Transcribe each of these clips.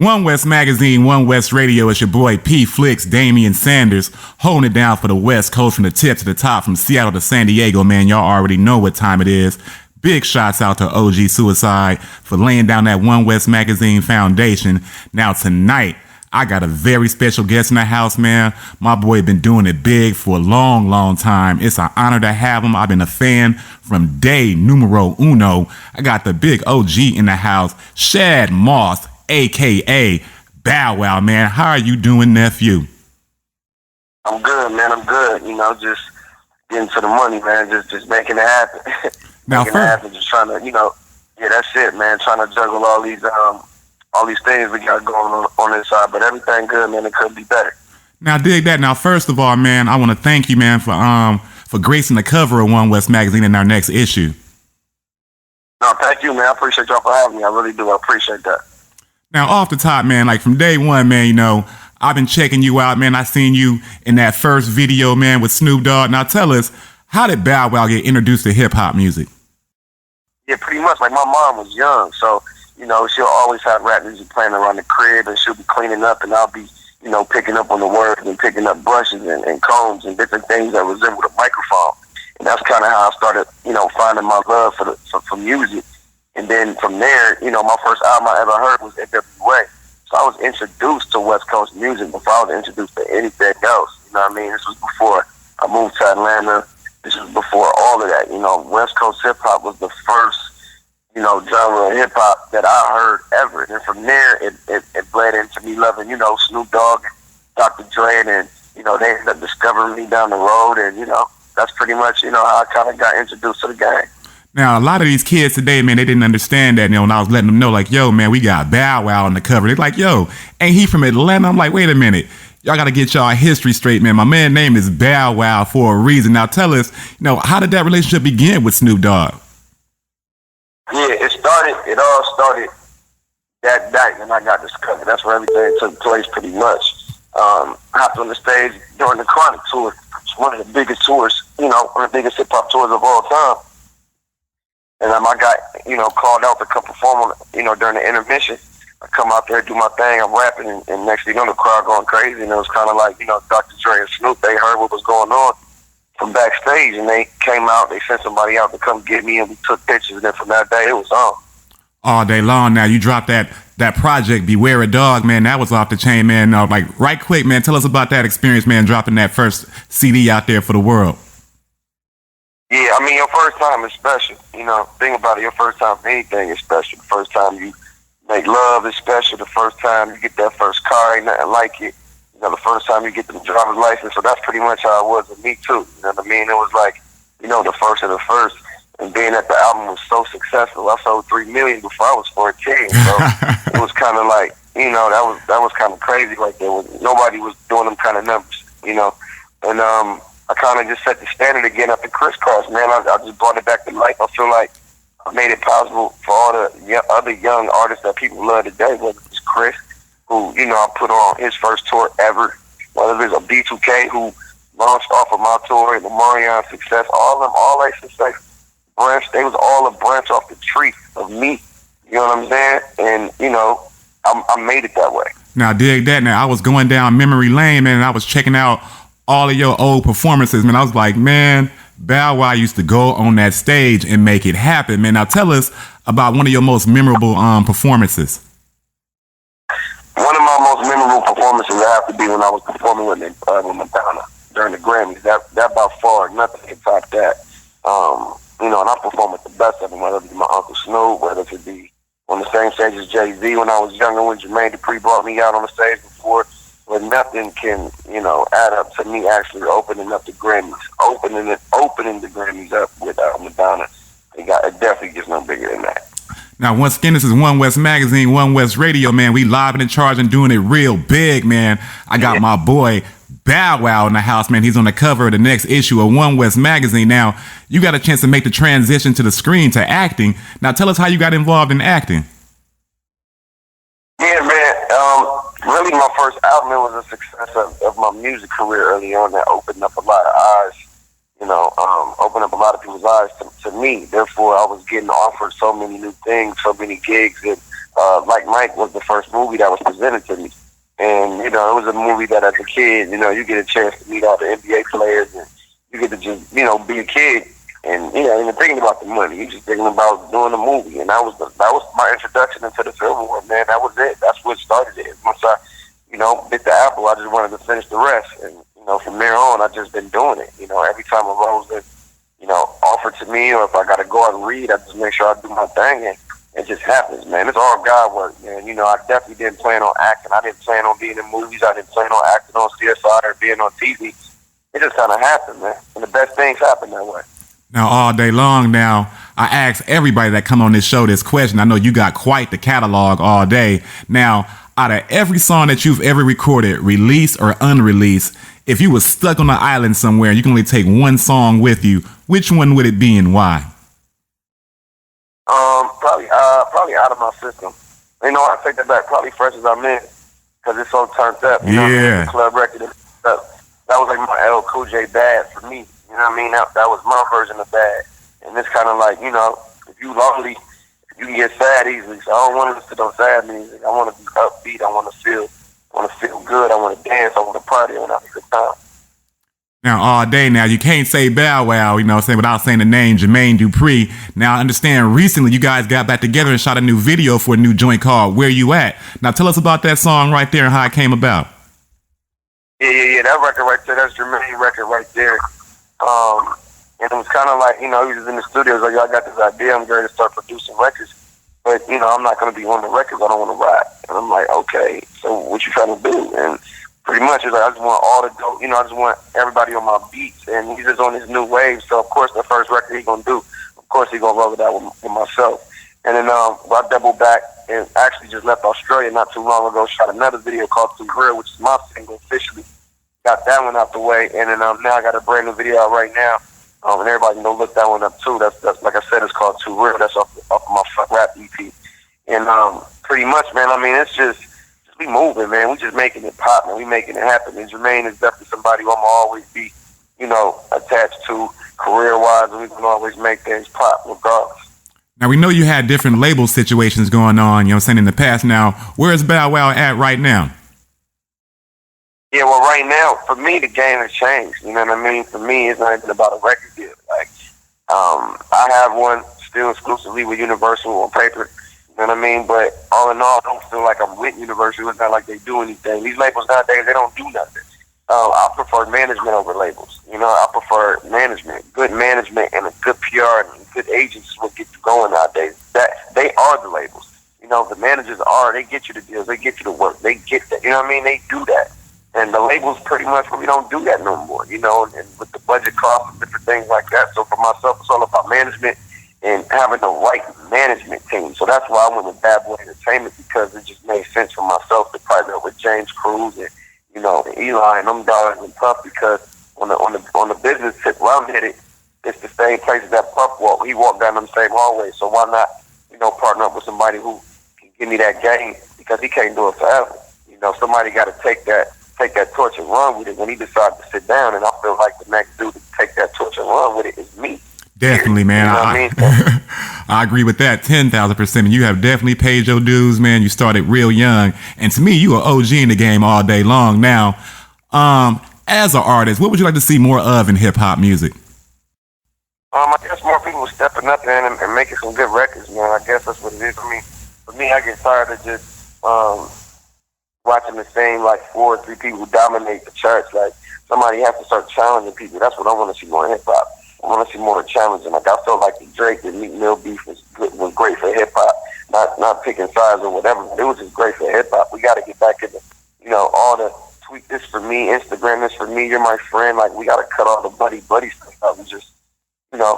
Onewestmagazine, One West Radio. It's your boy P Flicks, Damian Sanders, holding it down for the West Coast from the tip to the top, from Seattle to San Diego, man. Y'all already know what time it is. Big shots out to OG Suicide for laying down that One West Magazine foundation. Now tonight, I got a very special guest in the house, man. My boy been doing it big for a long, long time. It's an honor to have him. I've been a fan from day numero uno. I got the big OG in the house, Shad Moss, a.k.a. Bow Wow, man. How are you doing, nephew? I'm good, man. I'm good. You know, just getting to the money, man. Just making it happen. Now, making it happen. Just trying to, yeah, that's it, man. Trying to juggle all these things we got going on this side. But everything good, man. It could be better. Now, dig that. Now, first of all, man, I want to thank you, man, for gracing the cover of One West Magazine in our next issue. No, thank you, man. I appreciate y'all for having me. I really do. I appreciate that. Now, off the top, man, like from day one, man, I've been checking you out, man. I seen you in that first video, man, with Snoop Dogg. Now, tell us, how did Bow Wow get introduced to hip-hop music? Yeah, pretty much. Like, my mom was young, so, she'll always have rap music playing around the crib, and she'll be cleaning up, and I'll be, picking up on the words and picking up brushes and combs and different things that resemble a microphone. And that's kind of how I started, finding my love for music. And then from there, my first album I ever heard was NWA. So I was introduced to West Coast music before I was introduced to anything else. You know what I mean? This was before I moved to Atlanta. This was before all of that. West Coast hip-hop was the first, genre of hip-hop that I heard ever. And from there, it bled into me loving, Snoop Dogg and Dr. Dre. And, they ended up discovering me down the road. And, that's pretty much, how I kind of got introduced to the game. Now, a lot of these kids today, man, they didn't understand that. When I was letting them know, like, yo, man, we got Bow Wow on the cover. They're like, yo, ain't he from Atlanta? I'm like, wait a minute. Y'all got to get y'all history straight, man. My man's name is Bow Wow for a reason. Now, tell us, how did that relationship begin with Snoop Dogg? Yeah, it all started that night when I got discovered. That's where everything took place pretty much. Hopped on the stage during the Chronic Tour. It's one of the biggest tours, one of the biggest hip-hop tours of all time. And I got, called out to come perform, during the intermission. I come out there, do my thing, I'm rapping, and next thing you know, the crowd going crazy. And it was kind of like, Dr. Dre and Snoop, they heard what was going on from backstage, and they came out, they sent somebody out to come get me, and we took pictures. And then from that day, it was on. All day long. Now, you dropped that project, Beware a Dog, man. That was off the chain, man. Right quick, man, tell us about that experience, man, dropping that first CD out there for the world. Yeah, I mean, your first time is special. Think about it. Your first time for anything is special. The first time you make love is special. The first time you get that first car, ain't nothing like it. The first time you get the driver's license. So that's pretty much how it was with me, too. You know what I mean? It was like, the first of the first. And being that the album was so successful, I sold 3 million before I was 14. So it was kind of like, that was kind of crazy right there. Nobody was doing them kind of numbers, And, I kind of just set the standard again up at Crisscross, man. I just brought it back to life. I feel like I made it possible for all the other young artists that people love today, whether it's Chris, who, I put on his first tour ever, whether it's a B2K who launched off of my tour, and the Marion Success, all that success branch, they was all a branch off the tree of me. You know what I'm saying? And, I made it that way. Now, dig that. Now, I was going down memory lane, man, and I was checking out all of your old performances, man. I was like, man, Bow Wow used to go on that stage and make it happen, man. Now tell us about one of your most memorable performances. One of my most memorable performances would have to be when I was performing with Madonna during the Grammys. That by far, nothing can top that. And I perform with the best of them, whether it be my Uncle Snoop, whether it be on the same stage as Jay-Z when I was younger, when Jermaine Dupri brought me out on the stage before. But nothing can, add up to me actually opening up the Grammys, opening the Grammys up with Madonna. It definitely gets no bigger than that. Now, once again, this is One West Magazine, One West Radio, man. We live and in charge and doing it real big, man. I got my boy Bow Wow in the house, man. He's on the cover of the next issue of One West Magazine. Now, you got a chance to make the transition to the screen to acting. Now, tell us how you got involved in acting. Yeah, man. Really, my first album, it was a success of my music career early on that opened up a lot of eyes, opened up a lot of people's eyes to me. Therefore, I was getting offered so many new things, so many gigs, and Like Mike was the first movie that was presented to me. And, you know, it was a movie that as a kid, you know, you get a chance to meet all the NBA players and you get to just, you know, be a kid and, you know, even thinking about the money. You just thinking about doing a movie. And that was my introduction into the film world, man. That was it. That's what started it. Once I, you know, bit the apple, I just wanted to finish the rest. And, you know, from there on, I've just been doing it. You know, every time a role's been, you know, offered to me or if I got to go out and read, I just make sure I do my thing. And it just happens, man. It's all God work, man. You know, I definitely didn't plan on acting. I didn't plan on being in movies. I didn't plan on acting on CSI or being on TV. It just kind of happened, man. And the best things happen that way. Now, all day long now, I ask everybody that come on this show this question. I know you got quite the catalog all day. Now, out of every song that you've ever recorded, released or unreleased, if you were stuck on an island somewhere and you can only take one song with you, which one would it be and why? Probably Out of My System. You know, I take that back. Probably Fresh As I'm In, because it's so turned up. You know what I mean? The club record. That was like my L Cool J Bad for me. You know what I mean? That was my version of Bad. And it's kind of like, you know, if you lonely, you can get sad easily. So I don't want to sit on sad music. I want to be upbeat. I want to feel good. I want to dance. I want to party. I want to have a good time. Now, all day now, you can't say Bow Wow, you know what I'm saying, without saying the name Jermaine Dupri. Now, I understand recently you guys got back together and shot a new video for a new joint called Where You At. Now, tell us about that song right there and how it came about. Yeah. That record right there, that's Jermaine's record right there. And it was kind of like, you know, he was in the studio, like, y'all got this idea, I'm ready to start producing records. But, you know, I'm not going to be on the records, I don't want to rap. And I'm like, okay, so what you trying to do? And pretty much, it's like, I just want all the dope, you know, I just want everybody on my beats. And he's just on his new wave. So, of course, the first record he's going to do, of course, he's going to roll it out with myself. And then I doubled back and actually just left Australia not too long ago, shot another video called Too Real, which is my single officially. Got that one out the way. And then now I got a brand new video out right now. And everybody can go look that one up, too. That's like I said, it's called Too Real. That's off of my rap EP. And pretty much, man, I mean, it's just we moving, man. We just making it pop, man. We making it happen. And Jermaine is definitely somebody who I'm always be, you know, attached to career-wise, and we can always make things pop regardless. Now, we know you had different label situations going on, you know what I'm saying, in the past. Now, where is Bow Wow at right now? Yeah, well, right now, for me, the game has changed. You know what I mean? For me, it's not even about a record deal. Like, I have one still exclusively with Universal on paper. You know what I mean? But all in all, I don't feel like I'm with Universal. It's not like they do anything. These labels nowadays, they don't do nothing. I prefer management over labels. You know, I prefer management. Good management and a good PR and good agents is what get you going nowadays. That they are the labels. You know, the managers they get you the deals. They get you the work. They get that. You know what I mean? They do that. And the labels pretty much, we don't do that no more, you know, and with the budget costs and different things like that. So for myself, it's all about management and having the right management team. So that's why I went with Bad Boy Entertainment, because it just made sense for myself to partner with James Cruz and, you know, and Eli and them dogs and Puff, because on the business tip where I'm headed, it's the same places that Puff walked. He walked down them same hallways. So why not, you know, partner up with somebody who can give me that game, because he can't do it forever. You know, somebody got to take that torch and run with it when he decided to sit down, and I feel like the next dude to take that torch and run with it is me. Definitely, man. You know what I mean? I agree with that 10,000%. You have definitely paid your dues, man. You started real young, and to me, you are OG in the game all day long. Now, as an artist, what would you like to see more of in hip hop music? I guess more people stepping up there and making some good records, man. I guess that's what it is. I mean, for me, I get tired of just watching the same, like, 4 or 3 people dominate the charts. Like, somebody has to start challenging people. That's what I want to see more in hip-hop. I want to see more challenging. Like, I felt like the Drake and Meek Mill beef was great for hip-hop. Not picking sides or whatever, but it was just great for hip-hop. We got to get back into, you know, all the tweet this for me, Instagram this for me, you're my friend. Like, we got to cut all the buddy stuff out and just, you know,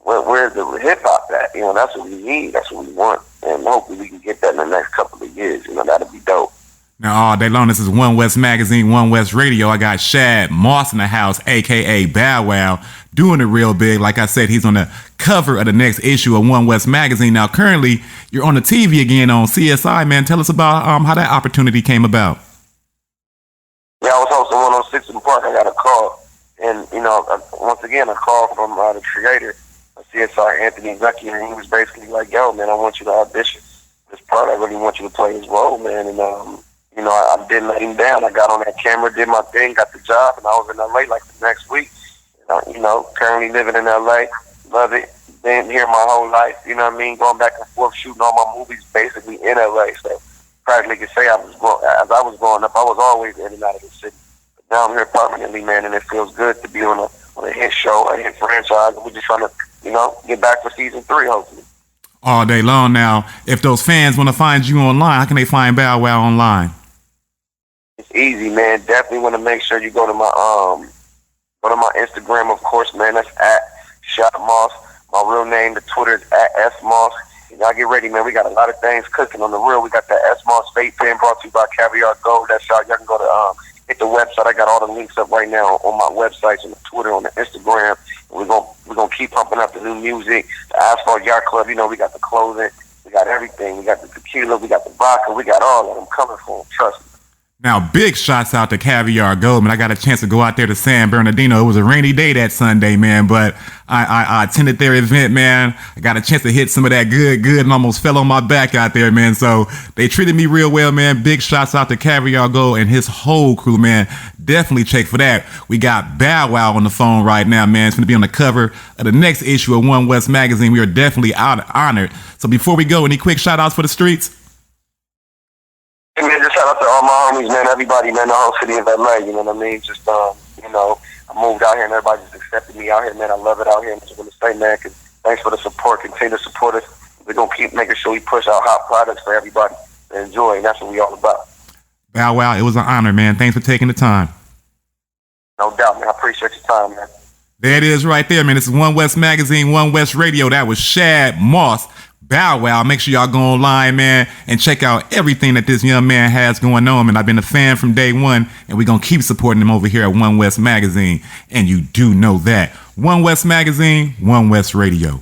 where's the hip-hop at? You know, that's what we need. That's what we want. And hopefully we can get that in the next couple of years. You know, that'll be dope. Now, all day long, this is Onewestmagazine, Onewest Radio. I got Shad Moss in the house, a.k.a. Bow Wow, doing it real big. Like I said, he's on the cover of the next issue of Onewestmagazine. Now, currently, you're on the TV again on CSI, man. Tell us about how that opportunity came about. Yeah, I was hosting 106 in the Park. I got a call. And, you know, once again, a call from the creator of CSI, Anthony Zucky, and he was basically like, yo, man, I want you to audition. this part, I really want you to play his role, man. And you know, I didn't let him down. I got on that camera, did my thing, got the job, and I was in LA like the next week. You know, currently living in LA, love it. Been here my whole life, you know what I mean? Going back and forth, shooting all my movies basically in LA. So practically could say as I was growing up, I was always in and out of the city. But now I'm here permanently, man, and it feels good to be on a hit show, a hit franchise. We're just trying to, you know, get back for season 3, hopefully. All day long now. If those fans want to find you online, how can they find Bow Wow online? It's easy, man. Definitely want to make sure you go to my Instagram, of course, man. That's at Shad Moss. My real name, the Twitter is at S-Moss. And y'all get ready, man. We got a lot of things cooking on the real. We got that S-Moss vape pen brought to you by Caviar Gold. That's y'all. Y'all can go to hit the website. I got all the links up right now on my websites, on the Twitter, on the Instagram. And we're gonna keep pumping up the new music. The Asphalt Yacht Club, you know, we got the clothing. We got everything. We got the tequila. We got the vodka. We got all of them coming for them. Trust me. Now, big shots out to Caviar Gold, man. I got a chance to go out there to San Bernardino. It was a rainy day that Sunday, man, but I attended their event, man. I got a chance to hit some of that good and almost fell on my back out there, man. So they treated me real well, man. Big shots out to Caviar Gold and his whole crew, man. Definitely check for that. We got Bow Wow on the phone right now, man. It's going to be on the cover of the next issue of Onewestmagazine. We are definitely honored. So before we go, any quick shout outs for the streets? Hey, man, just shout out to all my homies, man, everybody, man, the whole city of LA, you know what I mean? Just, you know, I moved out here and everybody just accepted me out here, man. I love it out here. I'm just going to say, man, thanks for the support. Continue to support us. We're going to keep making sure we push out hot products for everybody to enjoy, and that's what we all about. Bow Wow, it was an honor, man. Thanks for taking the time. No doubt, man. I appreciate your time, man. There it is right there, man. This is Onewestmagazine, Onewest Radio. That was Shad Moss. Bow Wow. Make sure y'all go online, man, and check out everything that this young man has going on. And I've been a fan from day one, and we're going to keep supporting him over here at Onewest Magazine. And you do know that. Onewest Magazine, Onewest Radio.